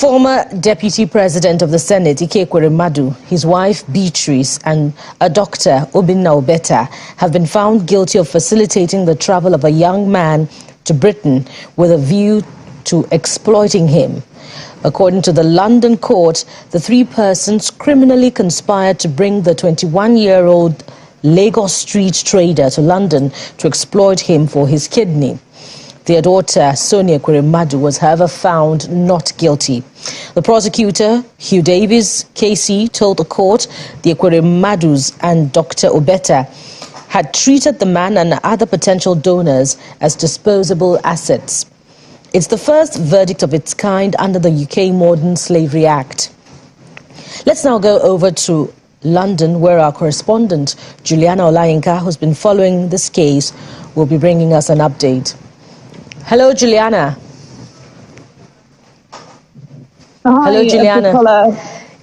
Former Deputy President of the Senate, Ekweremadu, his wife Beatrice, and a doctor, Obinna have been found guilty of facilitating the travel of a young man to Britain with a view to exploiting him. According to the London court, the three persons criminally conspired to bring the 21-year-old Lagos street trader to London to exploit him for his kidney. Their daughter, Sonia Ekweremadu, was however found not guilty. The prosecutor, Hugh Davis, KC, told the court the Ekweremadus and Dr. Obeta had treated the man and other potential donors as disposable assets. It's the first verdict of its kind under the UK Modern Slavery Act. Let's now go over to London, where our correspondent, Juliana Olayinka, who's been following this case, will be bringing us an update. Hello, Juliana. Hi, hello, Juliana.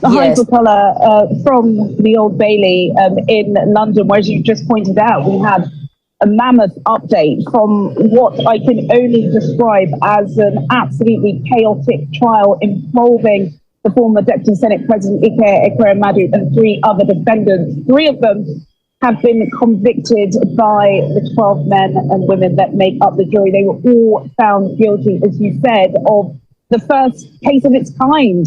Hi, Bukola, from the Old Bailey in London, where, as you just pointed out, we had a mammoth update from what I can only describe as an absolutely chaotic trial involving the former Deputy Senate President Ekweremadu and three other defendants. Three of them have been convicted by the 12 men and women that make up the jury. They were all found guilty, as you said, of the first case of its kind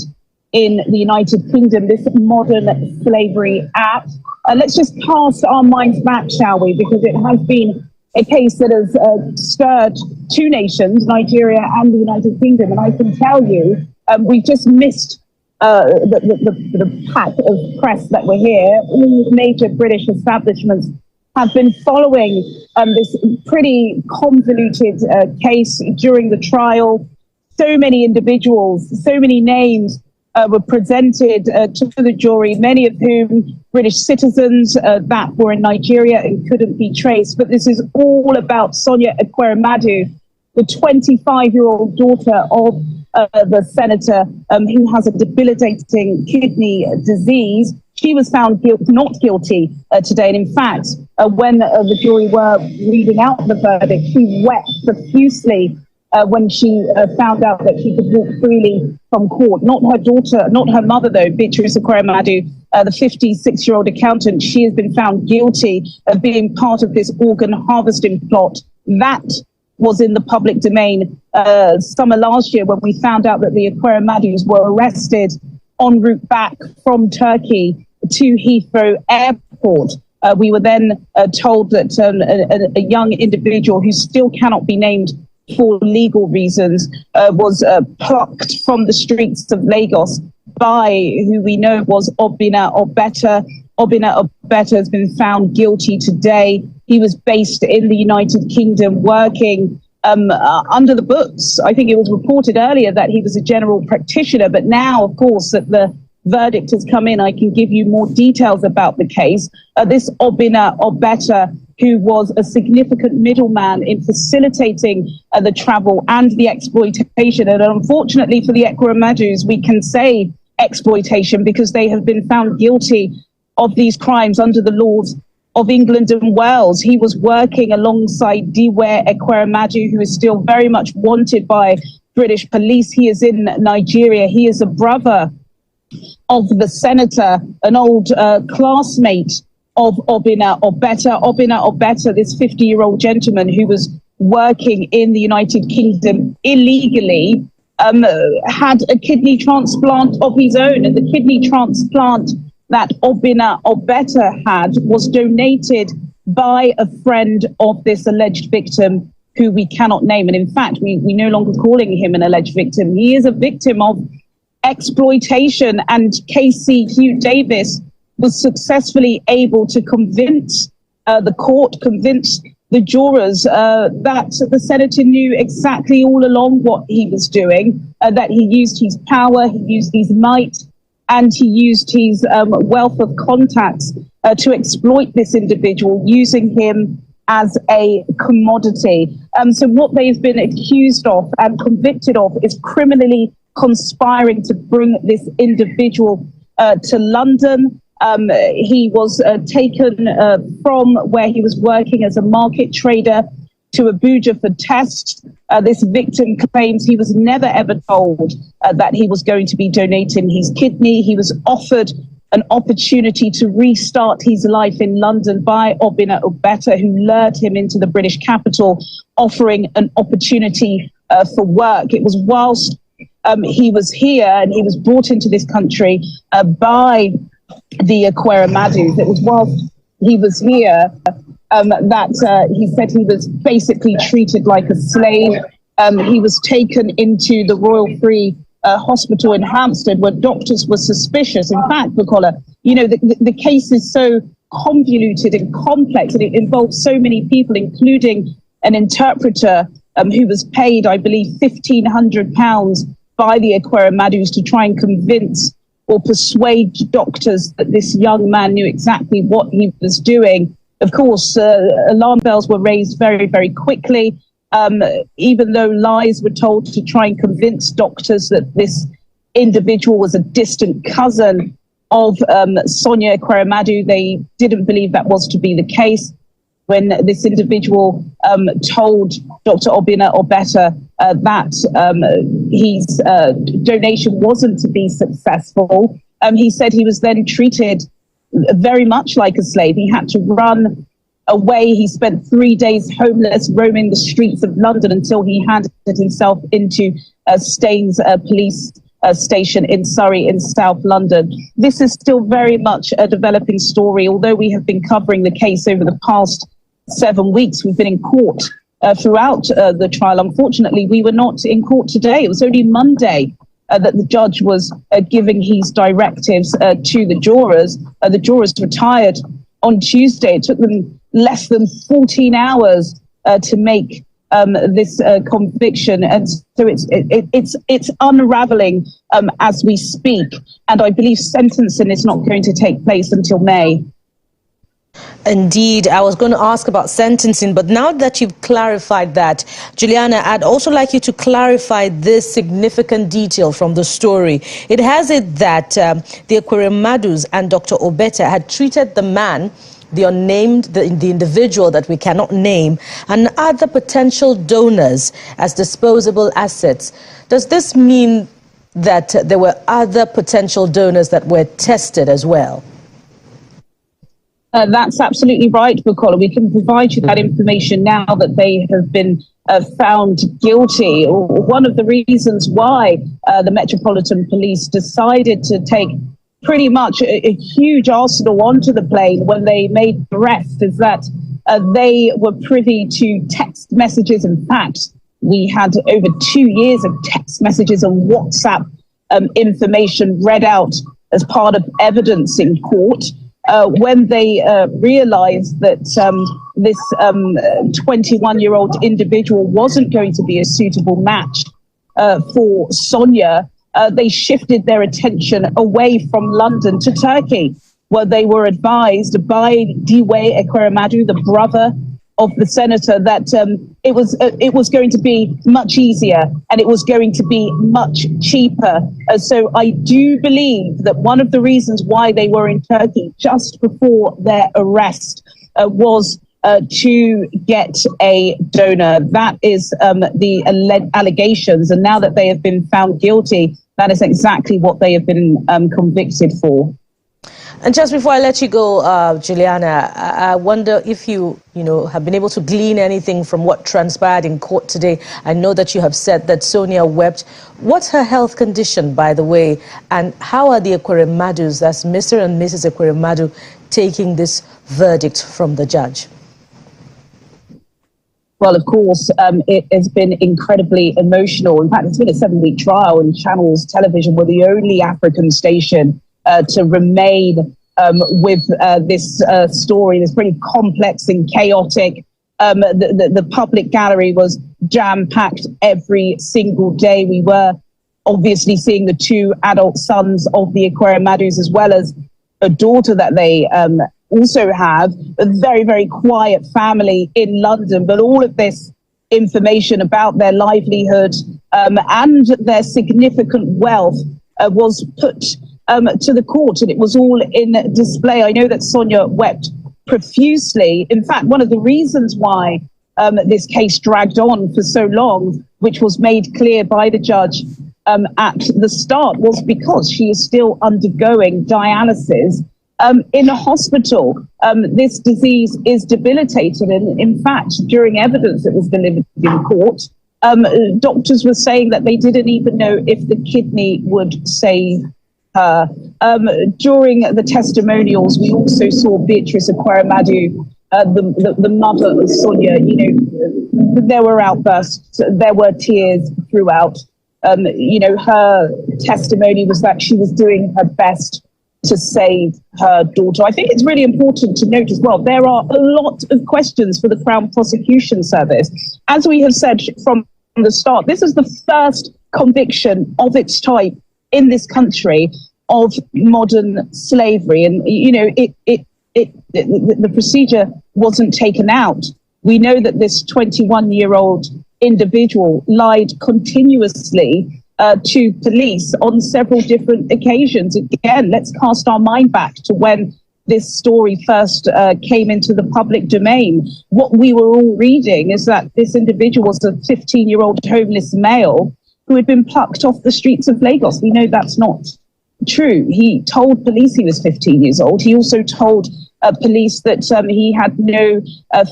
in the United Kingdom, this Modern Slavery Act. Let's just cast our minds back, shall we? Because it has been a case that has stirred two nations, Nigeria and the United Kingdom. And I can tell you, we just missed the pack of press that were here. All major British establishments have been following this pretty convoluted case during the trial. So many individuals, so many names were presented to the jury, many of whom British citizens that were in Nigeria and couldn't be traced. But this is all about Sonia Ekweremadu, the 25-year-old daughter of the senator who has a debilitating kidney disease. She was found not guilty today. And in fact, when the jury were reading out the verdict, she wept profusely when she found out that she could walk freely from court. Not her daughter, not her mother, though, Beatrice Ekweremadu, the 56-year-old accountant. She has been found guilty of being part of this organ harvesting plot. That was in the public domain summer last year when we found out that the Ekweremadus were arrested en route back from Turkey to Heathrow Airport. We were then told that a young individual who still cannot be named for legal reasons was plucked from the streets of Lagos by who we know was Obinna Obeta. Obinna Obeta has been found guilty today. He was based in the United Kingdom working under the books. I think it was reported earlier that he was a general practitioner, but now, of course, that the verdict has come in, I can give you more details about the case. This Obinna Obeta, who was a significant middleman in facilitating the travel and the exploitation. And unfortunately for the Ekweremadus, we can say exploitation because they have been found guilty of these crimes under the laws of England and Wales. He was working alongside Diwe Ekweremadu, who is still very much wanted by British police. He is in Nigeria. He is a brother of the senator, an old classmate of Obinna Obeta. Obinna Obeta, this 50-year-old gentleman who was working in the United Kingdom illegally, had a kidney transplant of his own. And the kidney transplant that Obinna Obeta had was donated by a friend of this alleged victim who we cannot name. And in fact, we no longer calling him an alleged victim. He is a victim of exploitation, and KC Hugh Davis was successfully able to convince the court, convince the jurors that the senator knew exactly all along what he was doing, that he used his power, he used his might, and he used his wealth of contacts to exploit this individual, using him as a commodity. So what they've been accused of and convicted of is criminally conspiring to bring this individual to London. He was taken from where he was working as a market trader to Abuja for tests. This victim claims he was never ever told that he was going to be donating his kidney. He was offered an opportunity to restart his life in London by Obinna Obeta, who lured him into the British capital, offering an opportunity for work. It was whilst he was here and he was brought into this country by the Ekweremadus. It was whilst he was here that he said he was basically treated like a slave. He was taken into the Royal Free Hospital in Hampstead, where doctors were suspicious. In fact, Bukola, you know, the case is so convoluted and complex, and it involves so many people, including an interpreter who was paid, I believe, £1,500 by the Ekweremadus to try and convince or persuade doctors that this young man knew exactly what he was doing. Of course, alarm bells were raised very, very quickly. Even though lies were told to try and convince doctors that this individual was a distant cousin of Sonia Ekweremadu, they didn't believe that was to be the case. When this individual told Dr. Obinna Obeta that his donation wasn't to be successful, he said he was then treated very much like a slave. He had to run away. He spent 3 days homeless, roaming the streets of London until he handed himself into Staines police station in Surrey in South London. This is still very much a developing story. Although we have been covering the case over the past 7 weeks, we've been in court throughout the trial. Unfortunately, we were not in court today. It was only Monday that the judge was giving his directives to the jurors. The jurors retired on Tuesday. It took them less than 14 hours to make this conviction, and so it's unraveling as we speak. And I believe sentencing is not going to take place until May. Indeed, I was going to ask about sentencing, but now that you've clarified that, Juliana, I'd also like you to clarify this significant detail from the story. It has it that the Ekweremadus and Dr. Obeta had treated the man, the unnamed, the individual that we cannot name, and other potential donors as disposable assets. Does this mean that there were other potential donors that were tested as well? That's absolutely right, Bukola. We can provide you that information now that they have been found guilty. One of the reasons why the Metropolitan Police decided to take pretty much a huge arsenal onto the plane when they made the arrest is that they were privy to text messages. In fact, we had over 2 years of text messages and WhatsApp information read out as part of evidence in court. When they realized that this 21-year-old individual wasn't going to be a suitable match for Sonia, they shifted their attention away from London to Turkey, where they were advised by Diwe Ekweremadu, the brother of the senator, that it was going to be much easier and it was going to be much cheaper. So I do believe that one of the reasons why they were in Turkey just before their arrest was to get a donor. That is the allegations. And now that they have been found guilty, that is exactly what they have been convicted for. And just before I let you go, Juliana, I wonder if you have been able to glean anything from what transpired in court today. I know that you have said that Sonia wept. What's her health condition, by the way? And how are the Ekweremadus, that's Mr. and Mrs. Ekweremadu, taking this verdict from the judge? Well, of course, it has been incredibly emotional. In fact, it's been a 7-week trial, and Channels Television were the only African station to remain with this story. It's pretty complex and chaotic. The public gallery was jam-packed every single day. We were obviously seeing the 2 adult sons of the Ekweremadus, as well as a daughter that they also have, a very, very quiet family in London. But all of this information about their livelihood and their significant wealth was put to the court, and it was all in display. I know that Sonia wept profusely. In fact, one of the reasons why this case dragged on for so long, which was made clear by the judge at the start, was because she is still undergoing dialysis in a hospital. This disease is debilitating, and in fact, during evidence that was delivered in court, doctors were saying that they didn't even know if the kidney would save her. During the testimonials, we also saw Beatrice Ekweremadu, the mother of Sonia. There were outbursts, there were tears throughout. Her testimony was that she was doing her best to save her daughter. I think it's really important to note as well, there are a lot of questions for the Crown Prosecution Service. As we have said from the start, this is the first conviction of its type in this country of modern slavery. And, the procedure wasn't taken out. We know that this 21-year-old individual lied continuously to police on several different occasions. Again, let's cast our mind back to when this story first came into the public domain. What we were all reading is that this individual was a 15-year-old homeless male who had been plucked off the streets of Lagos. We know that's not true. He told police he was 15 years old. He also told police that he had no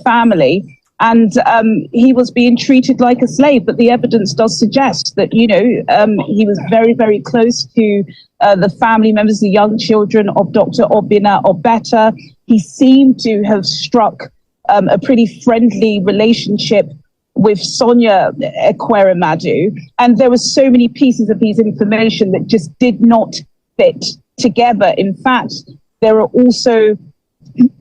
family. And he was being treated like a slave. But the evidence does suggest that, he was very, very close to the family members, the young children of Dr. Obinna Obeta. He seemed to have struck a pretty friendly relationship with Sonia Ekweremadu. And there were so many pieces of his information that just did not fit together. In fact, there are also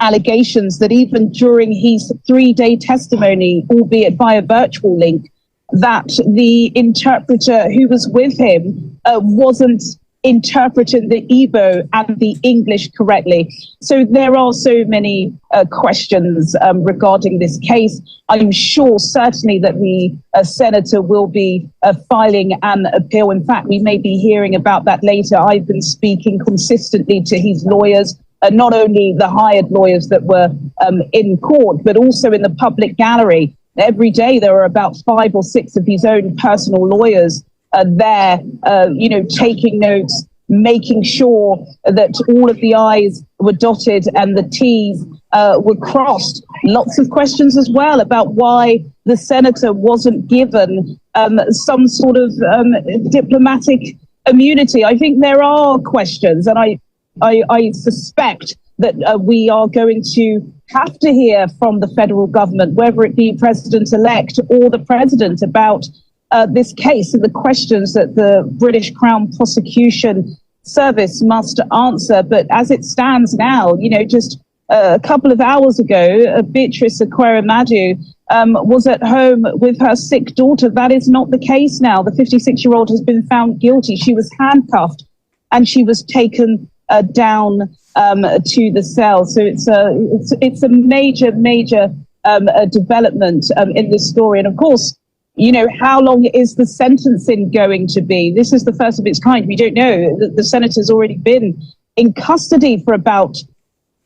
allegations that even during his 3-day testimony, albeit via virtual link, that the interpreter who was with him wasn't interpreting the Igbo and the English correctly. So there are so many questions regarding this case. I'm sure certainly that the senator will be filing an appeal. In fact, we may be hearing about that later. I've been speaking consistently to his lawyers, not only the hired lawyers that were in court, but also in the public gallery. Every day there are about 5 or 6 of his own personal lawyers there, taking notes, making sure that all of the I's were dotted and the T's were crossed. Lots of questions as well about why the senator wasn't given some sort of diplomatic immunity. I think there are questions, and I suspect that we are going to have to hear from the federal government, whether it be President-elect or the president, about this case and the questions that the British Crown Prosecution Service must answer. But as it stands now, just a couple of hours ago, Beatrice Ekweremadu was at home with her sick daughter. That is not the case now. The 56-year-old has been found guilty. She was handcuffed and she was taken down to the cell. So it's a major development in this story. And of course, how long is the sentencing going to be? This is the first of its kind. We don't know. The senator's already been in custody for about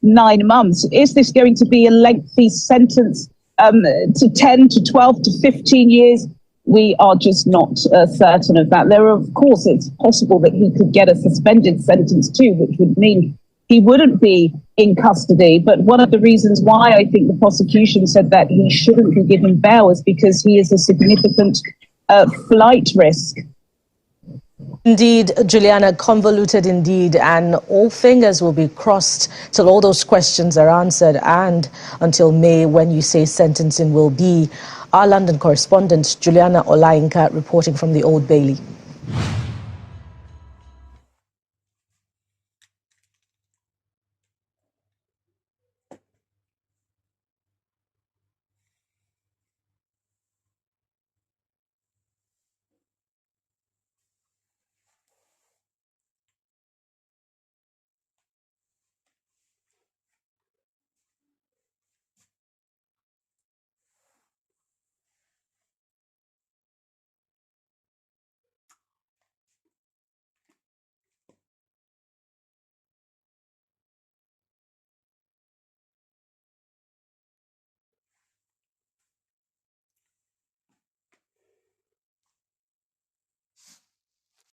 9 months. Is this going to be a lengthy sentence to 10 to 12 to 15 years? We are just not certain of that. Of course, it's possible that he could get a suspended sentence too, which would mean he wouldn't be in custody. But one of the reasons why I think the prosecution said that he shouldn't be given bail is because he is a significant flight risk. Indeed, Juliana, convoluted indeed, and all fingers will be crossed till all those questions are answered, and until May, when you say sentencing will be. Our London correspondent, Juliana Olainka, reporting from the Old Bailey.